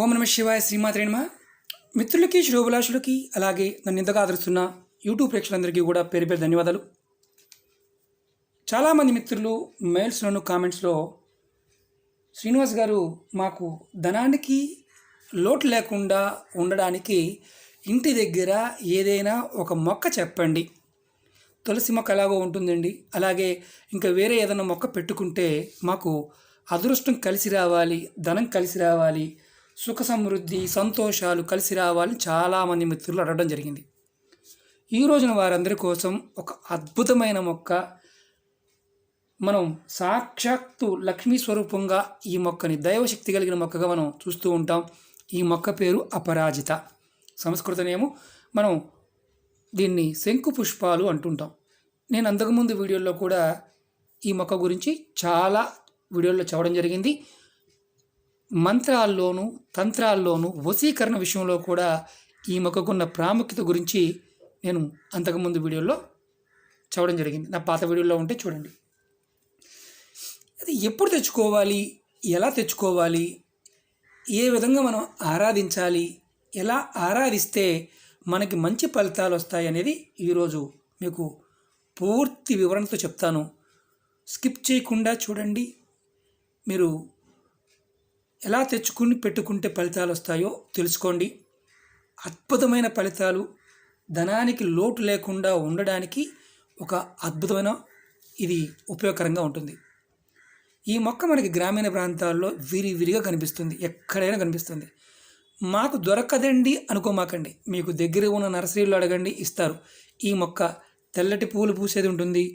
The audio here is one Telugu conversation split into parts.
ఓం నమ శివాయ శ్రీమాత్రే నమః. మిత్రులకి శ్రోభిలాషులకి అలాగే నన్ను ఇంతగా ఆదరిస్తున్న యూట్యూబ్ ప్రేక్షకులందరికీ కూడా పేరు పేరు ధన్యవాదాలు. చాలామంది మిత్రులు మెయిల్స్లోను కామెంట్స్లో శ్రీనివాస్ గారు మాకు ధనానికి లోటు లేకుండా ఉండడానికి ఇంటి దగ్గర ఏదైనా ఒక మొక్క చెప్పండి. తులసి మొక్క ఎలాగో ఉంటుందండి, అలాగే ఇంకా వేరే ఏదైనా మొక్క పెట్టుకుంటే మాకు అదృష్టం కలిసి రావాలి, ధనం కలిసి రావాలి, సుఖ సమృద్ధి సంతోషాలు కలిసి రావాలని చాలామంది మిత్రులు అడగడం జరిగింది. ఈ రోజున వారందరి కోసం ఒక అద్భుతమైన మొక్క, మనం సాక్షాత్తు లక్ష్మీ స్వరూపంగా ఈ మొక్కని దైవశక్తి కలిగిన మొక్కగా మనం చూస్తూ ఉంటాం. ఈ మొక్క పేరు అపరాజిత. సంస్కృతనేమో మనం దీన్ని శంకు పుష్పాలు అంటుంటాం. నేను అంతకుముందు వీడియోల్లో కూడా ఈ మొక్క గురించి చాలా వీడియోల్లో చెప్పడం జరిగింది. మంత్రాల్లోనూ తంత్రాల్లోనూ వశీకరణ విషయంలో కూడా ఈ మొక్కకున్న ప్రాముఖ్యత గురించి నేను అంతకుముందు వీడియోలో చెప్పడం జరిగింది. నా పాత వీడియోలో ఉంటే చూడండి. అది ఎప్పుడు తెచ్చుకోవాలి, ఎలా తెచ్చుకోవాలి, ఏ విధంగా మనం ఆరాధించాలి, ఎలా ఆరాధిస్తే మనకి మంచి ఫలితాలు వస్తాయి అనేది ఈరోజు మీకు పూర్తి వివరణతో చెప్తాను. స్కిప్ చేయకుండా చూడండి. మీరు ఎలా తెచ్చుకుని పెట్టుకుంటే ఫలితాలు వస్తాయో తెలుసుకోండి. అద్భుతమైన ఫలితాలు, ధనానికి లోటు లేకుండా ఉండడానికి ఒక అద్భుతమైన ఇది ఉపయోగకరంగా ఉంటుంది. ఈ మొక్క మనకి గ్రామీణ ప్రాంతాల్లో విరివిరిగా కనిపిస్తుంది, ఎక్కడైనా కనిపిస్తుంది. మాకు దొరకదండి అనుకోమాకండి, మీకు దగ్గర ఉన్న నర్సరీలో అడగండి, ఇస్తారు. ఈ మొక్క తెల్లటి పూలు పూసేది ఉంటుంది,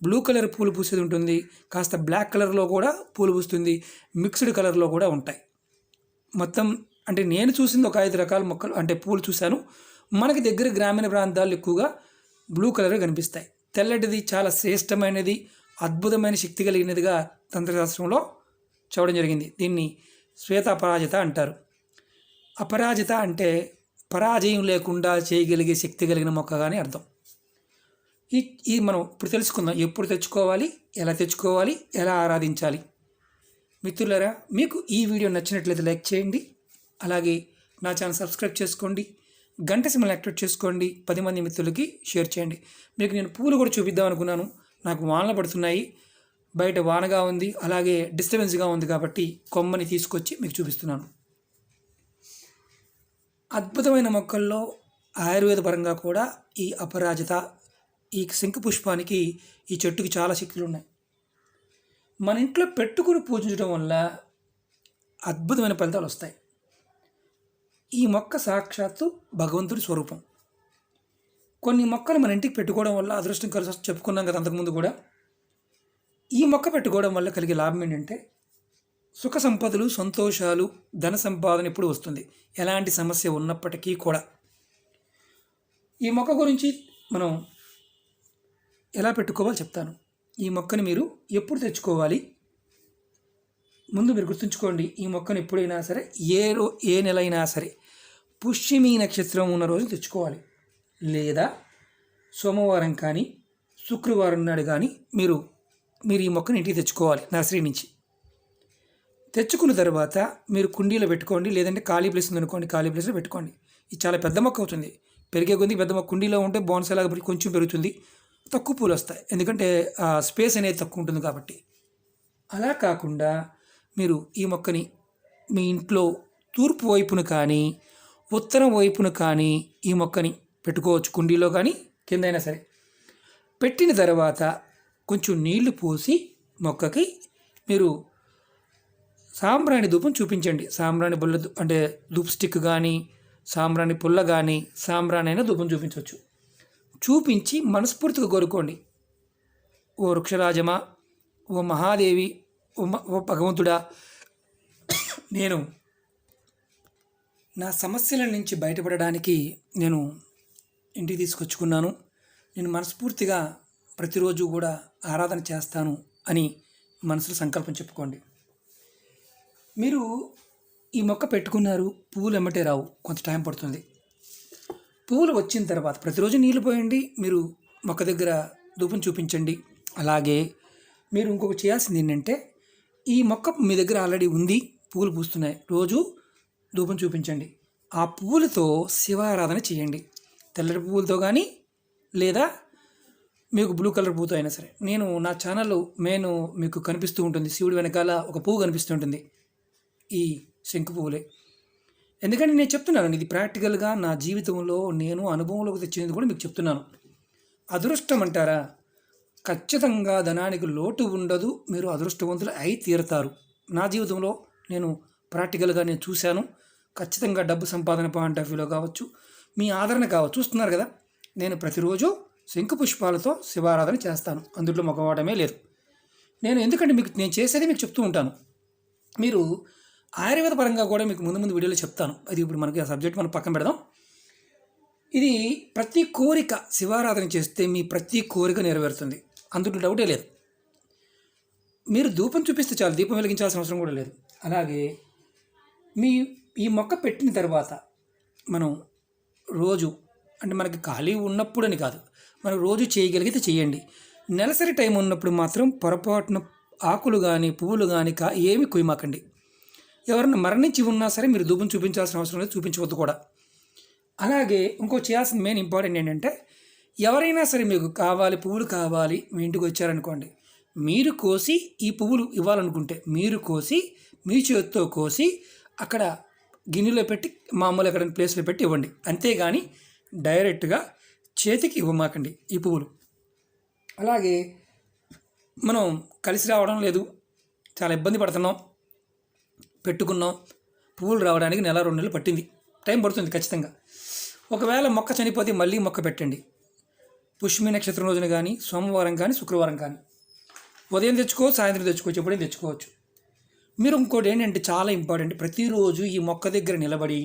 బ్లూ కలర్ పూలు పూసేది ఉంటుంది, కాస్త బ్లాక్ కలర్లో కూడా పూలు పూస్తుంది, మిక్స్డ్ కలర్లో కూడా ఉంటాయి. మొత్తం అంటే నేను చూసింది ఒక 5 రకాల మొక్కలు అంటే పూలు చూశాను. మనకి దగ్గర గ్రామీణ ప్రాంతాల్లో ఎక్కువగా బ్లూ కలర్ కనిపిస్తాయి. తెల్లటిది చాలా శ్రేష్టమైనది, అద్భుతమైన శక్తి కలిగినదిగా తంత్రశాస్త్రంలో చెప్పడం జరిగింది. దీన్ని శ్వేత అపరాజిత అంటారు. అపరాజిత అంటే పరాజయం లేకుండా చేయగలిగే శక్తి కలిగిన మొక్క కానీ అర్థం. ఈ మనం ఇప్పుడు తెలుసుకుందాం. ఎప్పుడు తెచ్చుకోవాలి, ఎలా తెచ్చుకోవాలి, ఎలా ఆరాధించాలి. మిత్రులారా, మీకు ఈ వీడియో నచ్చినట్లయితే లైక్ చేయండి, అలాగే నా ఛానల్ సబ్స్క్రైబ్ చేసుకోండి, గంట సింబల్ యాక్టివేట్ చేసుకోండి, 10 మంది మిత్రులకి షేర్ చేయండి. మీకు నేను పూలు కూడా చూపిద్దాం అనుకున్నాను. నాకు వానలు పడుతున్నాయి, బయట వానగా ఉంది, అలాగే డిస్టర్బెన్స్గా ఉంది కాబట్టి కొమ్మని తీసుకొచ్చి మీకు చూపిస్తున్నాను. అద్భుతమైన మొక్కల్లో ఆయుర్వేద పరంగా కూడా ఈ అపరాజిత, ఈ శంకు పుష్పానికి, ఈ చెట్టుకి చాలా శక్తులు ఉన్నాయి. మన ఇంట్లో పెట్టుకుని పూజించడం వల్ల అద్భుతమైన ఫలితాలు వస్తాయి. ఈ మొక్క సాక్షాత్తు భగవంతుడి స్వరూపం. కొన్ని మొక్కలు మన ఇంటికి పెట్టుకోవడం వల్ల అదృష్టం కలిసి వస్తుంది, చెప్పుకున్నాం కదా అంతకుముందు కూడా. ఈ మొక్క పెట్టుకోవడం వల్ల కలిగే లాభం ఏంటంటే సుఖ సంపదలు, సంతోషాలు, ధన సంపాదన ఎప్పుడు వస్తుంది, ఎలాంటి సమస్య ఉన్నప్పటికీ కూడా. ఈ మొక్క గురించి మనం ఎలా పెట్టుకోవాలో చెప్తాను. ఈ మొక్కని మీరు ఎప్పుడు తెచ్చుకోవాలి, ముందు మీరు గుర్తుంచుకోండి. ఈ మొక్కను ఎప్పుడైనా సరే ఏ నెల అయినా సరే పుష్యమి నక్షత్రం ఉన్న రోజు తెచ్చుకోవాలి, లేదా సోమవారం కానీ శుక్రవారం నాడు కానీ మీరు ఈ మొక్కని ఇంటికి తెచ్చుకోవాలి నర్సరీ నుంచి. తెచ్చుకున్న తర్వాత మీరు కుండీలో పెట్టుకోండి, లేదంటే ఖాళీ ప్లేస్ ఉందనుకోండి, ఖాళీ ప్లేస్లో పెట్టుకోండి. ఇది చాలా పెద్ద మొక్క అవుతుంది, పెరిగే కొద్ది పెద్ద మొక్క. కుండీలో ఉంటే బోన్సాలాగా కొంచెం పెరుగుతుంది, తక్కువ పూలు వస్తాయి, ఎందుకంటే స్పేస్ అనేది తక్కువ ఉంటుంది కాబట్టి. అలా కాకుండా మీరు ఈ మొక్కని మీ ఇంట్లో తూర్పు వైపున కానీ ఉత్తరం వైపున కానీ ఈ మొక్కని పెట్టుకోవచ్చు, కుండీలో కానీ కిందైనా సరే. పెట్టిన తర్వాత కొంచెం నీళ్లు పోసి మొక్కకి మీరు సాంబ్రాణి ధూపం చూపించండి. సాంబ్రాణి పుల్ల అంటే ధూప్ స్టిక్ కానీ, సాంబ్రాణి పుల్ల కానీ, సాంబ్రాణి అయినా ధూపం చూపించవచ్చు. చూపించి మనస్ఫూర్తిగా కోరుకోండి. ఓ వృక్షరాజమా, ఓ మహాదేవి, ఓ భగవంతుడా, నేను నా సమస్యల నుంచి బయటపడడానికి నేను ఇంటికి తీసుకొచ్చుకున్నాను. నేను మనస్ఫూర్తిగా ప్రతిరోజు కూడా ఆరాధన చేస్తాను అని మనసులో సంకల్పం చెప్పుకోండి. మీరు ఈ మొక్క పెట్టుకున్నారు, పువ్వులు ఎమ్మటే రావు, కొంత టైం పడుతుంది. పువ్వులు వచ్చిన తర్వాత ప్రతిరోజు నీళ్ళు పోయండి, మీరు మొక్క దగ్గర ధూపం చూపించండి. అలాగే మీరు ఇంకొక చేయాల్సింది ఏంటంటే, ఈ మొక్క మీ దగ్గర ఆల్రెడీ ఉంది, పువ్వులు పూస్తున్నాయి, రోజు ధూపం చూపించండి. ఆ పువ్వులతో శివారాధన చేయండి. తెల్లటి పువ్వులతో కానీ లేదా మీకు బ్లూ కలర్ పువ్వుతో అయినా సరే. నేను నా ఛానల్లో మీకు కనిపిస్తూ ఉంటుంది, శివుడి వెనకాల ఒక పువ్వు కనిపిస్తూ ఉంటుంది, ఈ శంకు పువ్వులే. ఎందుకంటే నేను చెప్తున్నాను, ఇది ప్రాక్టికల్గా నా జీవితంలో నేను అనుభవంలోకి తెచ్చినది కూడా మీకు చెప్తున్నాను. అదృష్టం అంటారా, ఖచ్చితంగా ధనానికి లోటు ఉండదు, మీరు అదృష్టవంతులు అయి తీరుతారు. నా జీవితంలో నేను ప్రాక్టికల్గా నేను చూశాను. ఖచ్చితంగా డబ్బు సంపాదన పాయింట్ ఆఫ్ వ్యూలో కావచ్చు, మీ ఆదరణ కావచ్చు, చూస్తున్నారు కదా. నేను ప్రతిరోజు శంకు పుష్పాలతో శివారాధన చేస్తాను, అందులో మొగవాడమే లేదు. ఎందుకంటే నేను చేసేది మీకు చెప్తూ ఉంటాను. మీరు ఆయుర్వేద పరంగా కూడా మీకు ముందు వీడియోలో చెప్తాను. అది ఇప్పుడు మనకి ఆ సబ్జెక్ట్ మనం పక్కన పెడదాం. ఇది ప్రతి కోరిక శివారాధన చేస్తే మీ ప్రతి కోరిక నెరవేరుతుంది, అందులో డౌటే లేదు. మీరు ధూపం చూపిస్తే చాలు, దీపం వెలిగించాల్సిన అవసరం కూడా లేదు. అలాగే ఈ మొక్క పెట్టిన తర్వాత మనం రోజు, అంటే మనకి ఖాళీ ఉన్నప్పుడని కాదు, మనం రోజు చేయగలిగితే చేయండి. నెలసరి టైం ఉన్నప్పుడు మాత్రం పొరపాటున ఆకులు కానీ పువ్వులు కానీ ఏమి కొయ్యమాకండి. ఎవరైనా మరణించి ఉన్నా సరే మీరు ధూపం చూపించాల్సిన అవసరం లేదు, చూపించవద్దు కూడా. అలాగే ఇంకో చేయాల్సిన మెయిన్ ఇంపార్టెంట్ ఏంటంటే, ఎవరైనా సరే మీకు పువ్వులు కావాలి, మీ ఇంటికి వచ్చారనుకోండి, మీరు కోసి ఈ పువ్వులు ఇవ్వాలనుకుంటే మీరు కోసి మీ చేతితో కోసి అక్కడ గిన్నెలో పెట్టి మామూలు ఎక్కడ ప్లేస్లో పెట్టి ఇవ్వండి. అంతేగాని డైరెక్ట్గా చేతికి ఇవ్వమాకండి ఈ పువ్వులు. అలాగే మనం కలిసి రావడం లేదు, చాలా ఇబ్బంది పడుతున్నాం, పెట్టుకున్నాం, పువ్వులు రావడానికి 1-2 నెలలు పట్టింది, టైం పడుతుంది ఖచ్చితంగా. ఒకవేళ మొక్క చనిపోతే మళ్ళీ మొక్క పెట్టండి. పుష్మి నక్షత్రం రోజున కానీ, సోమవారం కానీ, శుక్రవారం కానీ, ఉదయం తెచ్చుకోవచ్చు, సాయంత్రం తెచ్చుకోవచ్చు, ఎప్పుడైనా తెచ్చుకోవచ్చు. మీరు ఇంకోటి ఏంటంటే చాలా ఇంపార్టెంట్, ప్రతిరోజు ఈ మొక్క దగ్గర నిలబడి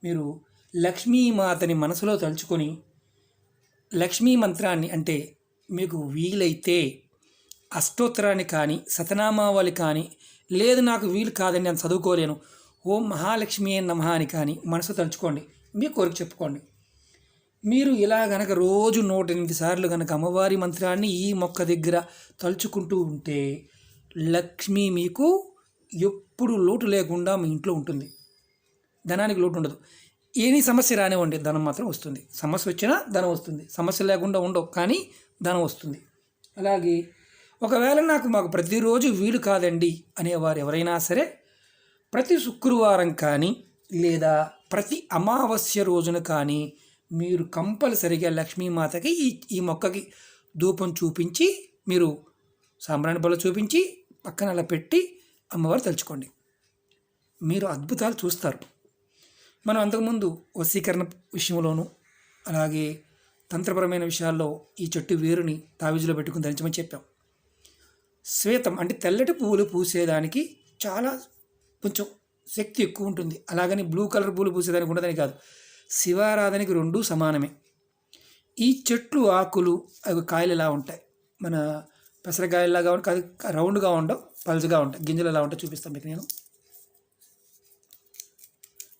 మీరు లక్ష్మీమాతని మనసులో తలుచుకొని లక్ష్మీ మంత్రాన్ని, అంటే మీకు వీలైతే అష్టోత్తరాన్ని కానీ శతనామావళి కానీ, లేదు నాకు వీలు కాదని నేను చదువుకోలేను, ఓం మహాలక్ష్మి నమః అని కానీ మనసు తలుచుకోండి, మీ కోరిక చెప్పుకోండి. మీరు ఇలా గనక రోజు 108 సార్లు కనుక అమ్మవారి మంత్రాన్ని ఈ మొక్క దగ్గర తలుచుకుంటూ ఉంటే లక్ష్మి మీకు ఎప్పుడు లోటు లేకుండా మీ ఇంట్లో ఉంటుంది. ధనానికి లోటు ఉండదు. ఏని సమస్య రానివ్వండి, ధనం మాత్రం వస్తుంది. సమస్య వచ్చినా ధనం వస్తుంది, సమస్య లేకుండా ఉండవు, కానీ ధనం వస్తుంది. అలాగే ఒకవేళ మాకు ప్రతిరోజు వీలు కాదండి అనేవారు ఎవరైనా సరే, ప్రతి శుక్రవారం కానీ లేదా ప్రతి అమావాస్య రోజున కానీ మీరు కంపల్సరిగా లక్ష్మీమాతకి ఈ మొక్కకి ధూపం చూపించి, మీరు సాంబ్రాణి బల్ల చూపించి పక్కన అలా పెట్టి అమ్మవారు తలుచుకోండి, మీరు అద్భుతాలు చూస్తారు. మనం అంతకుముందు వశీకరణ విషయంలోనూ అలాగే తంత్రపరమైన విషయాల్లో ఈ చెట్టు వేరుని తావిజులో పెట్టుకుని ధరించమని చెప్పాం. శ్వేతం అంటే తెల్లటి పువ్వులు పూసేదానికి చాలా కొంచెం శక్తి ఎక్కువ ఉంటుంది. అలాగని బ్లూ కలర్ పువ్వులు పూసేదానికి ఉండదని కాదు, శివారాధనకి 2 సమానమే. ఈ చెట్లు ఆకులు అవి కాయలు ఎలా ఉంటాయి, మన పెసరకాయలాగా కాదు, రౌండ్గా ఉండవు, పల్చగా ఉంటాయి, గింజలు ఎలా ఉంటాయి చూపిస్తాను మీకు నేను.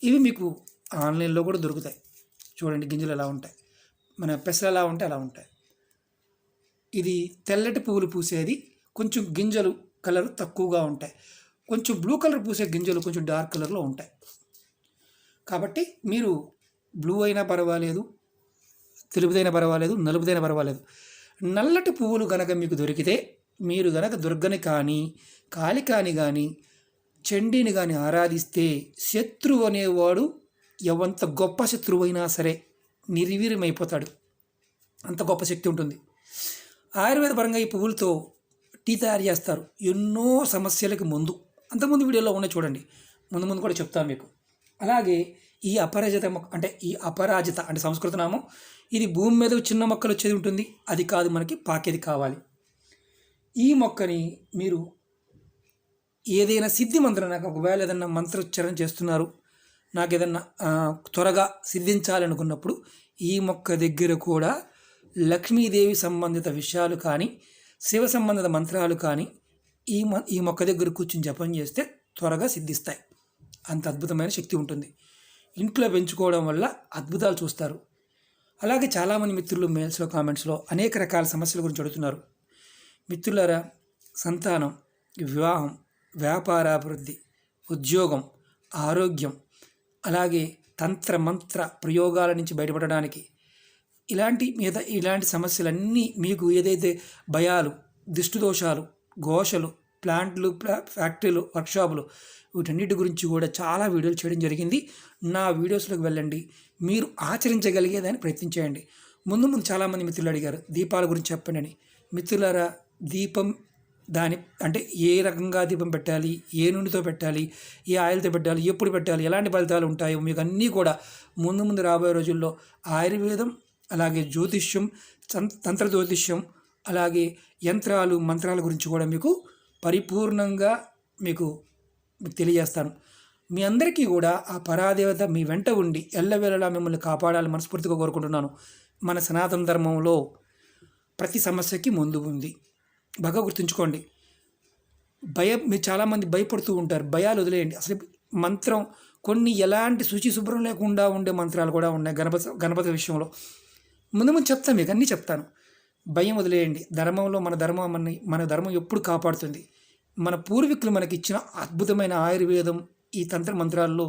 ఇవి మీకు ఆన్లైన్లో కూడా దొరుకుతాయి, చూడండి గింజలు ఎలా ఉంటాయి, మన పెసలు ఎలా ఉంటాయి అలా ఉంటాయి. ఇది తెల్లటి పువ్వులు పూసేది, కొంచెం గింజలు కలర్ తక్కువగా ఉంటాయి. కొంచెం బ్లూ కలర్ పూసే గింజలు కొంచెం డార్క్ కలర్లో ఉంటాయి. కాబట్టి మీరు బ్లూ అయినా పర్వాలేదు, తెలుపుదైనా పర్వాలేదు, నలుపుదైనా పర్వాలేదు, నల్లటి పువ్వులు కనుక మీకు దొరికితే మీరు కనుక దుర్గని కానీ కాళికాని కానీ చండీని కానీ ఆరాధిస్తే శత్రువు అనేవాడు ఎంత గొప్ప శత్రువు అయినా సరే నిర్వీర్యమైపోతాడు, అంత గొప్ప శక్తి ఉంటుంది. ఆయుర్వేద పరంగా ఈ పువ్వులతో టీ తయారు చేస్తారు ఎన్నో సమస్యలకు ముందు. అంతకుముందు వీడియోలో ఉన్నాయి చూడండి, ముందు కూడా చెప్తాను మీకు. అలాగే ఈ అపరాజిత మొక్క అంటే అంటే సంస్కృత నామం, ఇది భూమి మీద చిన్న మొక్కలు వచ్చేది ఉంటుంది, అది కాదు, మనకి పాకేది కావాలి. ఈ మొక్కని మీరు ఏదైనా సిద్ధి మంత్రం, నాకు ఒకవేళ ఏదైనా మంత్రోచ్చారణ చేస్తున్నారు, నాకు ఏదన్నా త్వరగా సిద్ధించాలనుకున్నప్పుడు ఈ మొక్క దగ్గర కూడా లక్ష్మీదేవి సంబంధిత విషయాలు కానీ శివ సంబంధిత మంత్రాలు కానీ ఈ మొక్క దగ్గర కూర్చుని జపం చేస్తే త్వరగా సిద్ధిస్తాయి. అంత అద్భుతమైన శక్తి ఉంటుంది. ఇంట్లో పెంచుకోవడం వల్ల అద్భుతాలు చూస్తారు. అలాగే చాలామంది మిత్రులు మెయిల్స్లో కామెంట్స్లో అనేక రకాల సమస్యల గురించి అడుగుతున్నారు. మిత్రులారా, సంతానం, వివాహం, వ్యాపారాభివృద్ధి, ఉద్యోగం, ఆరోగ్యం, అలాగే తంత్ర మంత్ర ప్రయోగాల నుంచి బయటపడడానికి ఇలాంటి సమస్యలన్నీ మీకు ఏదైతే భయాలు, దిష్టి దోషాలు, ఘోషలు, ప్లాంట్లు, ఫ్యాక్టరీలు, వర్క్షాపులు వీటన్నిటి గురించి కూడా చాలా వీడియోలు చేయడం జరిగింది. నా వీడియోస్లోకి వెళ్ళండి, మీరు ఆచరించగలిగేదాన్ని ప్రయత్నించేయండి. ముందు చాలామంది మిత్రులు అడిగారు దీపాల గురించి చెప్పండి అని. మిత్రులారా, దీపం అంటే ఏ రకంగా దీపం పెట్టాలి, ఏ నూనెతో పెట్టాలి, ఏ ఆయిల్తో పెట్టాలి, ఎప్పుడు పెట్టాలి, ఎలాంటి ఫలితాలు ఉంటాయో మీకు అన్నీ కూడా ముందు రాబోయే రోజుల్లో ఆయుర్వేదం, అలాగే జ్యోతిష్యం, తంత్ర జ్యోతిష్యం, అలాగే యంత్రాలు, మంత్రాల గురించి కూడా మీకు పరిపూర్ణంగా మీకు తెలియజేస్తాను. మీ అందరికీ కూడా ఆ పరాదేవత మీ వెంట ఉండి ఎల్లవేళలా మిమ్మల్ని కాపాడాలని మనస్ఫూర్తిగా కోరుకుంటున్నాను. మన సనాతన ధర్మంలో ప్రతి సమస్యకి ముందు ఉంది. బాగా గుర్తుంచుకోండి. మీరు చాలామంది భయపడుతూ ఉంటారు. భయాలు వదిలేయండి. అసలు మంత్రం కొన్ని ఎలాంటి శుచి శుభ్రం లేకుండా ఉండే మంత్రాలు కూడా ఉన్నాయి గణపతి విషయంలో. ముందు చెప్తాను, మీకు అన్నీ చెప్తాను. భయం వదిలేయండి. ధర్మంలో మన ధర్మం ఎప్పుడు కాపాడుతుంది. మన పూర్వీకులు మనకి ఇచ్చిన అద్భుతమైన ఆయుర్వేదం, ఈ తంత్ర మంత్రాల్లో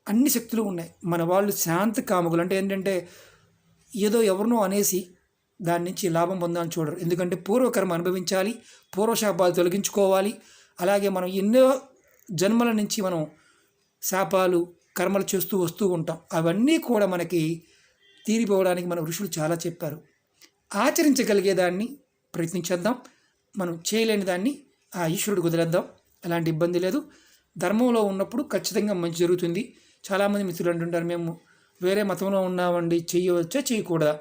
అన్ని శక్తులు ఉన్నాయి. మన వాళ్ళు శాంతి కాముకులు. అంటే ఏంటంటే ఏదో ఎవరినో అనేసి దాని నుంచి లాభం పొందాలని చూడరు. ఎందుకంటే పూర్వకర్మ అనుభవించాలి, పూర్వశాపాలు తొలగించుకోవాలి. అలాగే మనం ఎన్నో జన్మల నుంచి మనం శాపాలు, కర్మలు చేస్తూ వస్తూ ఉంటాం. అవన్నీ కూడా మనకి తీరిపోవడానికి మన ఋషులు చాలా చెప్పారు. ఆచరించగలిగేదాన్ని ప్రయత్నించేద్దాం. మనం చేయలేని దాన్ని ఆ ఈశ్వరుడికి వదిలేద్దాం. ఎలాంటి ఇబ్బంది లేదు. ధర్మంలో ఉన్నప్పుడు ఖచ్చితంగా మంచి జరుగుతుంది. చాలామంది మిత్రులు అంటుంటారు, మేము వేరే మతంలో ఉన్నామండి, చేయవచ్చా చేయకూడదా?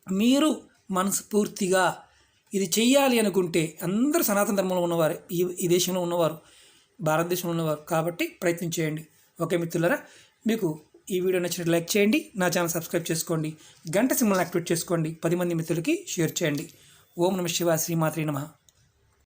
మీరు మనస్ఫూర్తిగా ఇది చెయ్యాలి అనుకుంటే, అందరూ సనాతన ధర్మంలో ఉన్నవారు, ఈ దేశంలో ఉన్నవారు, భారతదేశంలో ఉన్నవారు కాబట్టి ప్రయత్నం చేయండి. ఓకే మిత్రులారా, మీకు ఈ వీడియో నచ్చినట్టు లైక్ చేయండి, నా ఛానల్ సబ్స్క్రైబ్ చేసుకోండి, గంట సింబల్ని యాక్టివేట్ చేసుకోండి, 10 మంది మిత్రులకి షేర్ చేయండి. ఓం నమః శివాయ, శ్రీమాత్రే నమః.